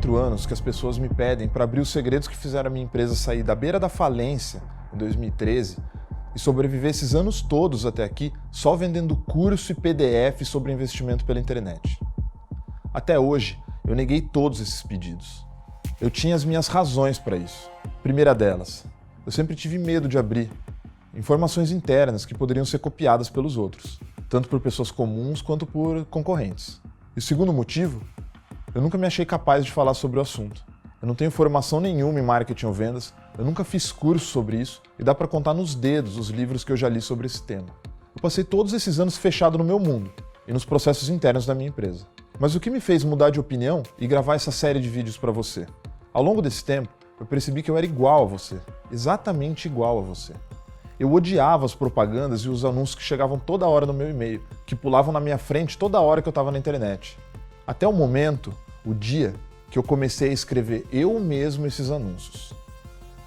4 anos que as pessoas me pedem para abrir os segredos que fizeram a minha empresa sair da beira da falência em 2013 e sobreviver esses anos todos até aqui só vendendo curso e PDF sobre investimento pela internet. Até hoje, eu neguei todos esses pedidos. Eu tinha as minhas razões para isso. Primeira delas, eu sempre tive medo de abrir informações internas que poderiam ser copiadas pelos outros, tanto por pessoas comuns quanto por concorrentes. E o segundo motivo, eu nunca me achei capaz de falar sobre o assunto. Eu não tenho formação nenhuma em marketing ou vendas, eu nunca fiz curso sobre isso e dá para contar nos dedos os livros que eu já li sobre esse tema. Eu passei todos esses anos fechado no meu mundo e nos processos internos da minha empresa. Mas o que me fez mudar de opinião e gravar essa série de vídeos para você? Ao longo desse tempo, eu percebi que eu era igual a você, exatamente igual a você. Eu odiava as propagandas e os anúncios que chegavam toda hora no meu e-mail, que pulavam na minha frente toda hora que eu estava na internet. Até o momento, o dia, que eu comecei a escrever eu mesmo esses anúncios.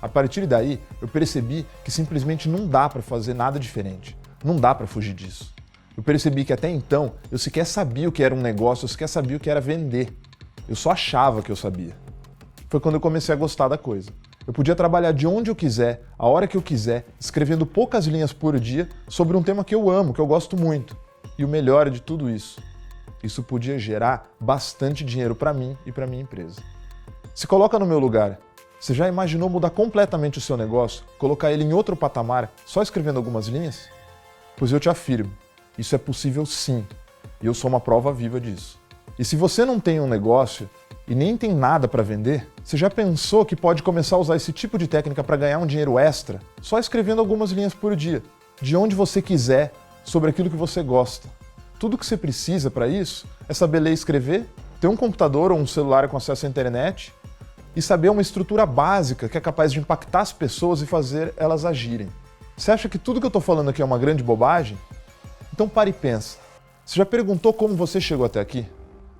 A partir daí, eu percebi que simplesmente não dá para fazer nada diferente. Não dá para fugir disso. Eu percebi que até então, eu sequer sabia o que era um negócio, eu sequer sabia o que era vender. Eu só achava que eu sabia. Foi quando eu comecei a gostar da coisa. Eu podia trabalhar de onde eu quiser, a hora que eu quiser, escrevendo poucas linhas por dia sobre um tema que eu amo, que eu gosto muito. E o melhor de tudo isso, isso podia gerar bastante dinheiro para mim e para minha empresa. Se coloca no meu lugar. Você já imaginou mudar completamente o seu negócio, colocar ele em outro patamar, só escrevendo algumas linhas? Pois eu te afirmo, isso é possível sim. E eu sou uma prova viva disso. E se você não tem um negócio e nem tem nada para vender, você já pensou que pode começar a usar esse tipo de técnica para ganhar um dinheiro extra? Só escrevendo algumas linhas por dia, de onde você quiser, sobre aquilo que você gosta. Tudo que você precisa para isso é saber ler e escrever, ter um computador ou um celular com acesso à internet e saber uma estrutura básica que é capaz de impactar as pessoas e fazer elas agirem. Você acha que tudo que eu estou falando aqui é uma grande bobagem? Então pare e pensa. Você já perguntou como você chegou até aqui?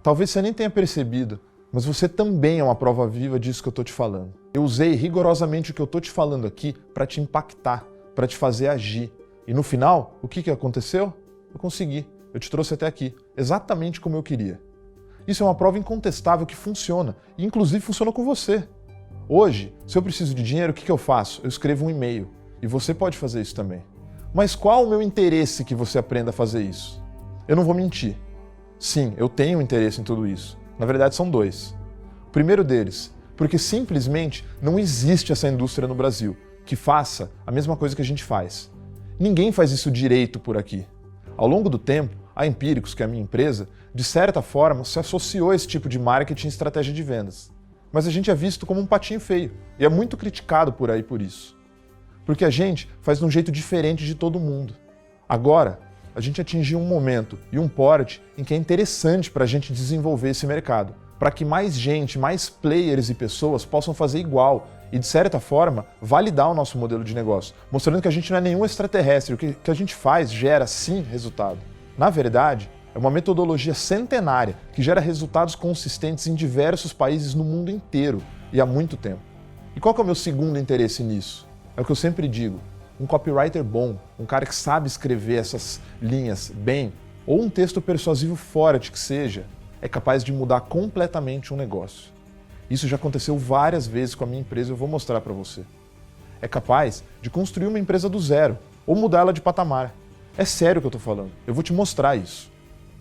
Talvez você nem tenha percebido, mas você também é uma prova viva disso que eu estou te falando. Eu usei rigorosamente o que eu estou te falando aqui para te impactar, para te fazer agir. E no final, o que aconteceu? Eu consegui. Eu te trouxe até aqui, exatamente como eu queria. Isso é uma prova incontestável que funciona, e inclusive funciona com você. Hoje, se eu preciso de dinheiro, o que eu faço? Eu escrevo um e-mail. E você pode fazer isso também. Mas qual o meu interesse que você aprenda a fazer isso? Eu não vou mentir. Sim, eu tenho interesse em tudo isso. Na verdade, são dois. O primeiro deles, porque simplesmente não existe essa indústria no Brasil que faça a mesma coisa que a gente faz. Ninguém faz isso direito por aqui. Ao longo do tempo, a Empíricos, que é a minha empresa, de certa forma se associou a esse tipo de marketing e estratégia de vendas. Mas a gente é visto como um patinho feio e é muito criticado por aí por isso. Porque a gente faz de um jeito diferente de todo mundo. Agora, a gente atingiu um momento e um porte em que é interessante para a gente desenvolver esse mercado, para que mais gente, mais players e pessoas possam fazer igual e, de certa forma, validar o nosso modelo de negócio, mostrando que a gente não é nenhum extraterrestre, o que a gente faz gera, sim, resultado. Na verdade, é uma metodologia centenária que gera resultados consistentes em diversos países no mundo inteiro e há muito tempo. E qual que é o meu segundo interesse nisso? É o que eu sempre digo. Um copywriter bom, um cara que sabe escrever essas linhas bem, ou um texto persuasivo forte que seja, é capaz de mudar completamente um negócio. Isso já aconteceu várias vezes com a minha empresa e eu vou mostrar para você. É capaz de construir uma empresa do zero, ou mudar ela de patamar. É sério o que eu estou falando, eu vou te mostrar isso.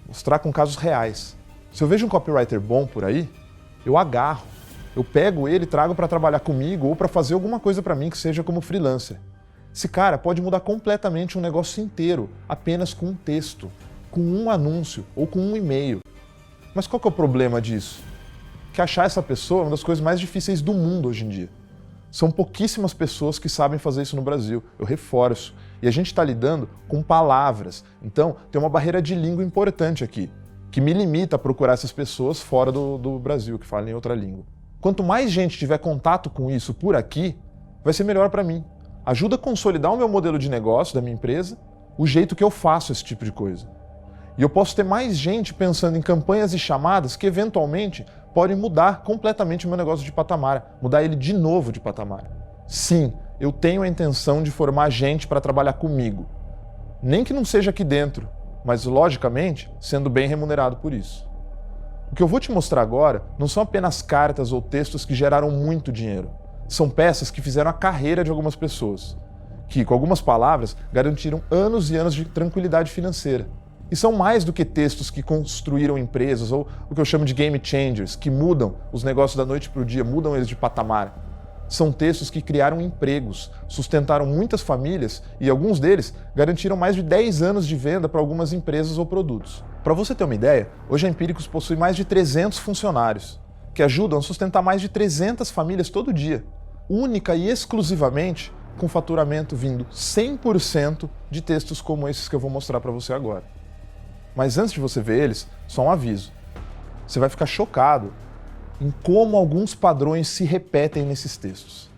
Mostrar com casos reais. Se eu vejo um copywriter bom por aí, eu agarro. Eu pego ele e trago para trabalhar comigo ou para fazer alguma coisa para mim que seja como freelancer. Esse cara pode mudar completamente um negócio inteiro, apenas com um texto, com um anúncio ou com um e-mail. Mas qual que é o problema disso? Que achar essa pessoa é uma das coisas mais difíceis do mundo hoje em dia. São pouquíssimas pessoas que sabem fazer isso no Brasil, eu reforço. E a gente está lidando com palavras, então tem uma barreira de língua importante aqui, que me limita a procurar essas pessoas fora do Brasil, que falam em outra língua. Quanto mais gente tiver contato com isso por aqui, vai ser melhor para mim. Ajuda a consolidar o meu modelo de negócio da minha empresa, o jeito que eu faço esse tipo de coisa. E eu posso ter mais gente pensando em campanhas e chamadas que eventualmente podem mudar completamente o meu negócio de patamar, mudar ele de novo de patamar. Sim, eu tenho a intenção de formar gente para trabalhar comigo. Nem que não seja aqui dentro, mas logicamente sendo bem remunerado por isso. O que eu vou te mostrar agora não são apenas cartas ou textos que geraram muito dinheiro. São peças que fizeram a carreira de algumas pessoas, que, com algumas palavras, garantiram anos e anos de tranquilidade financeira. E são mais do que textos que construíram empresas, ou o que eu chamo de game changers, que mudam os negócios da noite para o dia, mudam eles de patamar. São textos que criaram empregos, sustentaram muitas famílias e alguns deles garantiram mais de 10 anos de venda para algumas empresas ou produtos. Para você ter uma ideia, hoje a Empíricos possui mais de 300 funcionários, que ajudam a sustentar mais de 300 famílias todo dia, única e exclusivamente com faturamento vindo 100% de textos como esses que eu vou mostrar para você agora. Mas antes de você ver eles, só um aviso. Você vai ficar chocado em como alguns padrões se repetem nesses textos.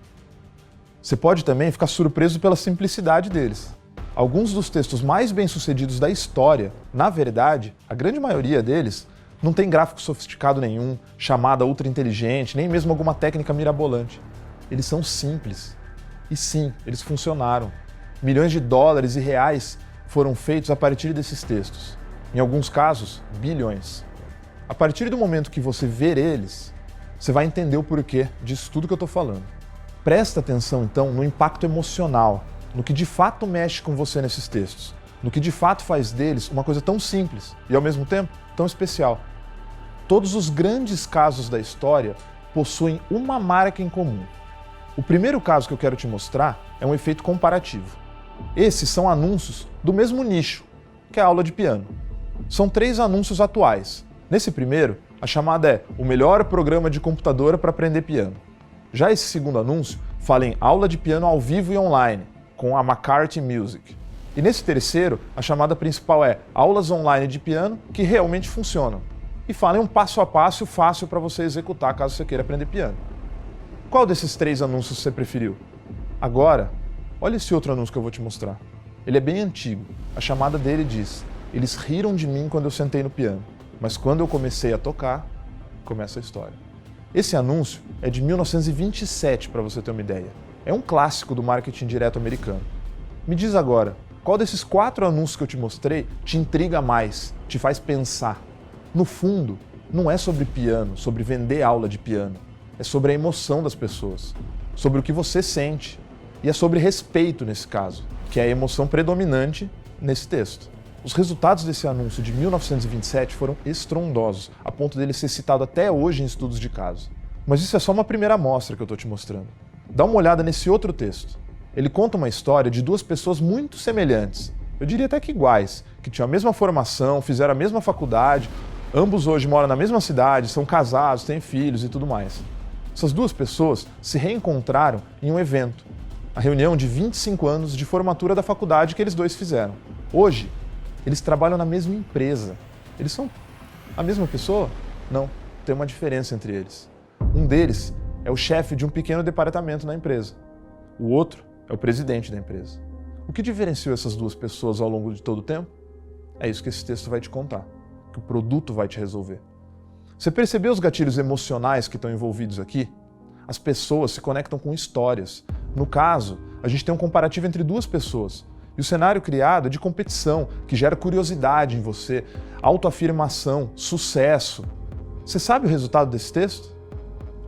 Você pode também ficar surpreso pela simplicidade deles. Alguns dos textos mais bem-sucedidos da história, na verdade, a grande maioria deles, não tem gráfico sofisticado nenhum, chamada ultra inteligente, nem mesmo alguma técnica mirabolante. Eles são simples. E sim, eles funcionaram. Milhões de dólares e reais foram feitos a partir desses textos. Em alguns casos, bilhões. A partir do momento que você ver eles, você vai entender o porquê disso tudo que eu estou falando. Presta atenção, então, no impacto emocional, no que de fato mexe com você nesses textos, no que de fato faz deles uma coisa tão simples e, ao mesmo tempo, tão especial. Todos os grandes casos da história possuem uma marca em comum. O primeiro caso que eu quero te mostrar é um efeito comparativo. Esses são anúncios do mesmo nicho, que é a aula de piano. São 3 anúncios atuais. Nesse primeiro, a chamada é o melhor programa de computadora para aprender piano. Já esse segundo anúncio fala em aula de piano ao vivo e online, com a McCarthy Music. E nesse terceiro, a chamada principal é aulas online de piano que realmente funcionam. E fala em um passo a passo fácil para você executar caso você queira aprender piano. Qual desses 3 anúncios você preferiu? Agora, olha esse outro anúncio que eu vou te mostrar. Ele é bem antigo. A chamada dele diz: eles riram de mim quando eu sentei no piano, mas quando eu comecei a tocar, começa a história. Esse anúncio é de 1927, para você ter uma ideia. É um clássico do marketing direto americano. Me diz agora, qual desses 4 anúncios que eu te mostrei te intriga mais, te faz pensar? No fundo, não é sobre piano, sobre vender aula de piano. É sobre a emoção das pessoas, sobre o que você sente. E é sobre respeito nesse caso, que é a emoção predominante nesse texto. Os resultados desse anúncio de 1927 foram estrondosos, a ponto dele ser citado até hoje em estudos de caso. Mas isso é só uma primeira amostra que eu estou te mostrando. Dá uma olhada nesse outro texto. Ele conta uma história de 2 pessoas muito semelhantes, eu diria até que iguais, que tinham a mesma formação, fizeram a mesma faculdade, ambos hoje moram na mesma cidade, são casados, têm filhos e tudo mais. Essas 2 pessoas se reencontraram em um evento, a reunião de 25 anos de formatura da faculdade que eles 2 fizeram. Hoje, eles trabalham na mesma empresa. Eles são a mesma pessoa? Não, tem uma diferença entre eles. Um deles é o chefe de um pequeno departamento na empresa. O outro é o presidente da empresa. O que diferenciou essas 2 pessoas ao longo de todo o tempo? É isso que esse texto vai te contar, que o produto vai te resolver. Você percebeu os gatilhos emocionais que estão envolvidos aqui? As pessoas se conectam com histórias. No caso, a gente tem um comparativo entre 2 pessoas. E o cenário criado é de competição, que gera curiosidade em você, autoafirmação, sucesso. Você sabe o resultado desse texto?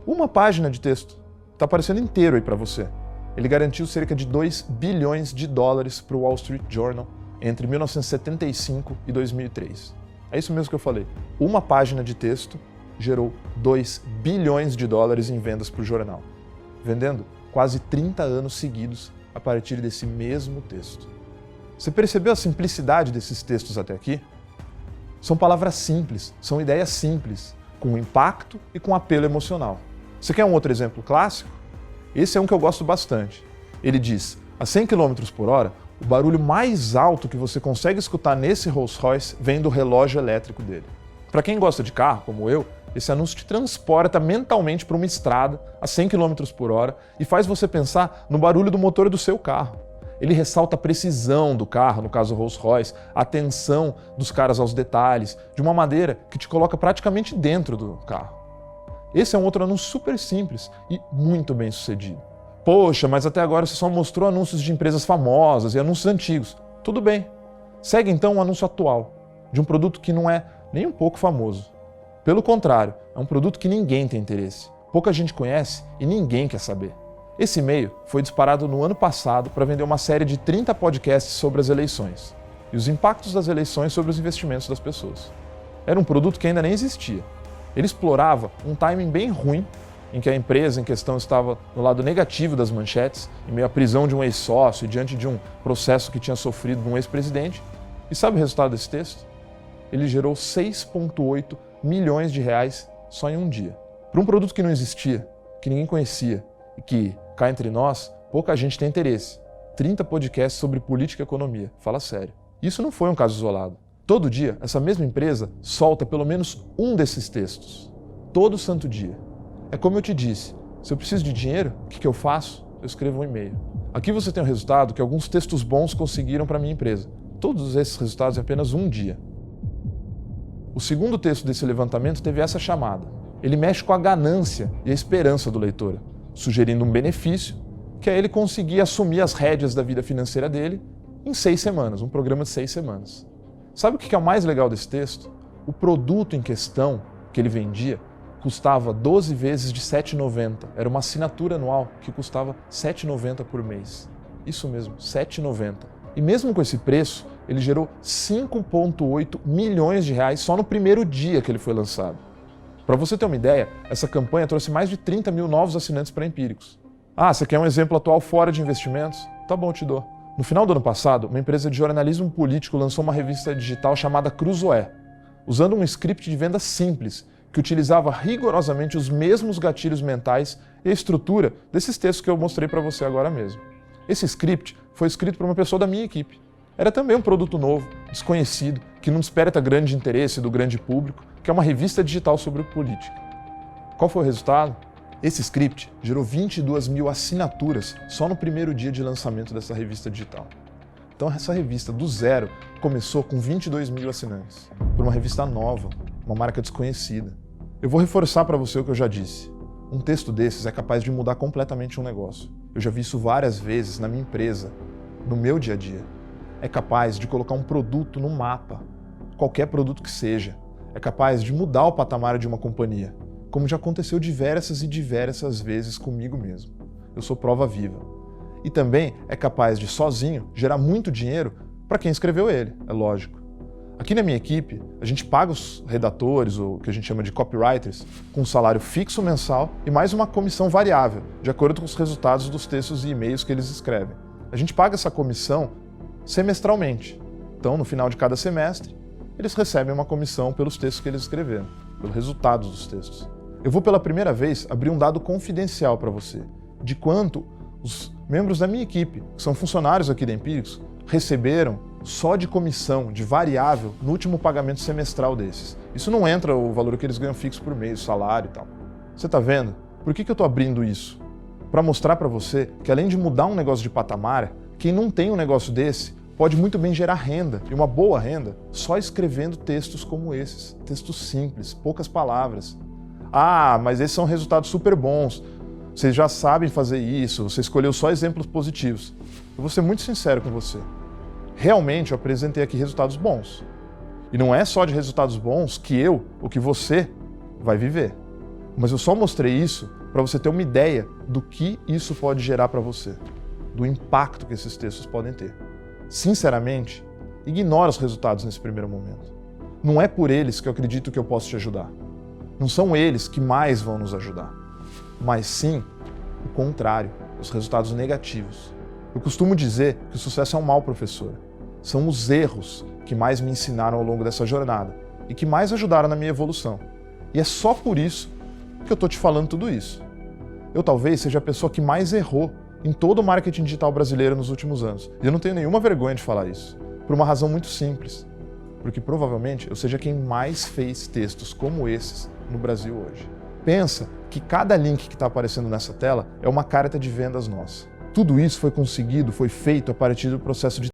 Uma página de texto. Está aparecendo inteiro aí para você. Ele garantiu cerca de 2 bilhões de dólares para o Wall Street Journal entre 1975 e 2003. É isso mesmo que eu falei. Uma página de texto gerou 2 bilhões de dólares em vendas para o jornal, vendendo quase 30 anos seguidos a partir desse mesmo texto. Você percebeu a simplicidade desses textos até aqui? São palavras simples, são ideias simples, com impacto e com apelo emocional. Você quer um outro exemplo clássico? Esse é um que eu gosto bastante. Ele diz: a 100 km por hora, o barulho mais alto que você consegue escutar nesse Rolls Royce vem do relógio elétrico dele. Para quem gosta de carro, como eu, esse anúncio te transporta mentalmente para uma estrada a 100 km por hora e faz você pensar no barulho do motor do seu carro. Ele ressalta a precisão do carro, no caso Rolls Royce, a atenção dos caras aos detalhes, de uma maneira que te coloca praticamente dentro do carro. Esse é um outro anúncio super simples e muito bem sucedido. Poxa, mas até agora você só mostrou anúncios de empresas famosas e anúncios antigos. Tudo bem. Segue então um anúncio atual, de um produto que não é nem um pouco famoso. Pelo contrário, é um produto que ninguém tem interesse. Pouca gente conhece e ninguém quer saber. Esse e-mail foi disparado no ano passado para vender uma série de 30 podcasts sobre as eleições e os impactos das eleições sobre os investimentos das pessoas. Era um produto que ainda nem existia. Ele explorava um timing bem ruim em que a empresa em questão estava no lado negativo das manchetes, em meio à prisão de um ex-sócio e diante de um processo que tinha sofrido de um ex-presidente. E sabe o resultado desse texto? Ele gerou 6,8 milhões de reais só em um dia. Para um produto que não existia, que ninguém conhecia e que, cá entre nós, pouca gente tem interesse. 30 podcasts sobre política e economia. Fala sério. Isso não foi um caso isolado. Todo dia, essa mesma empresa solta pelo menos um desses textos. Todo santo dia. É como eu te disse, se eu preciso de dinheiro, o que eu faço? Eu escrevo um e-mail. Aqui você tem o resultado que alguns textos bons conseguiram para a minha empresa. Todos esses resultados em apenas um dia. O segundo texto desse levantamento teve essa chamada. Ele mexe com a ganância e a esperança do leitor, sugerindo um benefício, que é ele conseguir assumir as rédeas da vida financeira dele em 6 semanas, um programa de 6 semanas. Sabe o que é o mais legal desse texto? O produto em questão que ele vendia custava 12 vezes de R$ 7,90. Era uma assinatura anual que custava R$ 7,90 por mês. Isso mesmo, R$ 7,90. E mesmo com esse preço, ele gerou 5,8 milhões de reais só no primeiro dia que ele foi lançado. Para você ter uma ideia, essa campanha trouxe mais de 30 mil novos assinantes para Empíricos. Ah, você quer um exemplo atual fora de investimentos? Tá bom, te dou. No final do ano passado, uma empresa de jornalismo político lançou uma revista digital chamada Cruzoé, usando um script de venda simples, que utilizava rigorosamente os mesmos gatilhos mentais e a estrutura desses textos que eu mostrei para você agora mesmo. Esse script foi escrito por uma pessoa da minha equipe. Era também um produto novo, desconhecido, que não desperta grande interesse do grande público, que é uma revista digital sobre política. Qual foi o resultado? Esse script gerou 22 mil assinaturas só no primeiro dia de lançamento dessa revista digital. Então essa revista do zero começou com 22 mil assinantes, por uma revista nova, uma marca desconhecida. Eu vou reforçar para você o que eu já disse. Um texto desses é capaz de mudar completamente um negócio. Eu já vi isso várias vezes na minha empresa, no meu dia a dia. É capaz de colocar um produto no mapa, qualquer produto que seja. É capaz de mudar o patamar de uma companhia, como já aconteceu diversas e diversas vezes comigo mesmo. Eu sou prova viva. E também é capaz de, sozinho, gerar muito dinheiro para quem escreveu ele, é lógico. Aqui na minha equipe, a gente paga os redatores, ou o que a gente chama de copywriters, com um salário fixo mensal e mais uma comissão variável, de acordo com os resultados dos textos e e-mails que eles escrevem. A gente paga essa comissão semestralmente. Então, no final de cada semestre, eles recebem uma comissão pelos textos que eles escreveram, pelos resultados dos textos. Eu vou pela primeira vez abrir um dado confidencial para você, de quanto os membros da minha equipe, que são funcionários aqui da Empíricos, receberam só de comissão, de variável, no último pagamento semestral desses. Isso não entra o valor que eles ganham fixo por mês, o salário e tal. Você tá vendo? Por que eu tô abrindo isso? Para mostrar para você que além de mudar um negócio de patamar, quem não tem um negócio desse pode muito bem gerar renda, e uma boa renda, só escrevendo textos como esses. Textos simples, poucas palavras. Ah, mas esses são resultados super bons. Vocês já sabem fazer isso, você escolheu só exemplos positivos. Eu vou ser muito sincero com você. Realmente eu apresentei aqui resultados bons. E não é só de resultados bons que eu, ou que você, vai viver. Mas eu só mostrei isso para você ter uma ideia do que isso pode gerar para você, do impacto que esses textos podem ter. Sinceramente, ignora os resultados nesse primeiro momento. Não é por eles que eu acredito que eu posso te ajudar. Não são eles que mais vão nos ajudar, mas sim o contrário, os resultados negativos. Eu costumo dizer que o sucesso é um mau professor. São os erros que mais me ensinaram ao longo dessa jornada e que mais ajudaram na minha evolução. E é só por isso que eu estou te falando tudo isso. Eu talvez seja a pessoa que mais errou em todo o marketing digital brasileiro nos últimos anos. E eu não tenho nenhuma vergonha de falar isso, por uma razão muito simples. Porque provavelmente eu seja quem mais fez textos como esses no Brasil hoje. Pensa que cada link que está aparecendo nessa tela é uma carta de vendas nossa. Tudo isso foi conseguido, foi feito a partir do processo de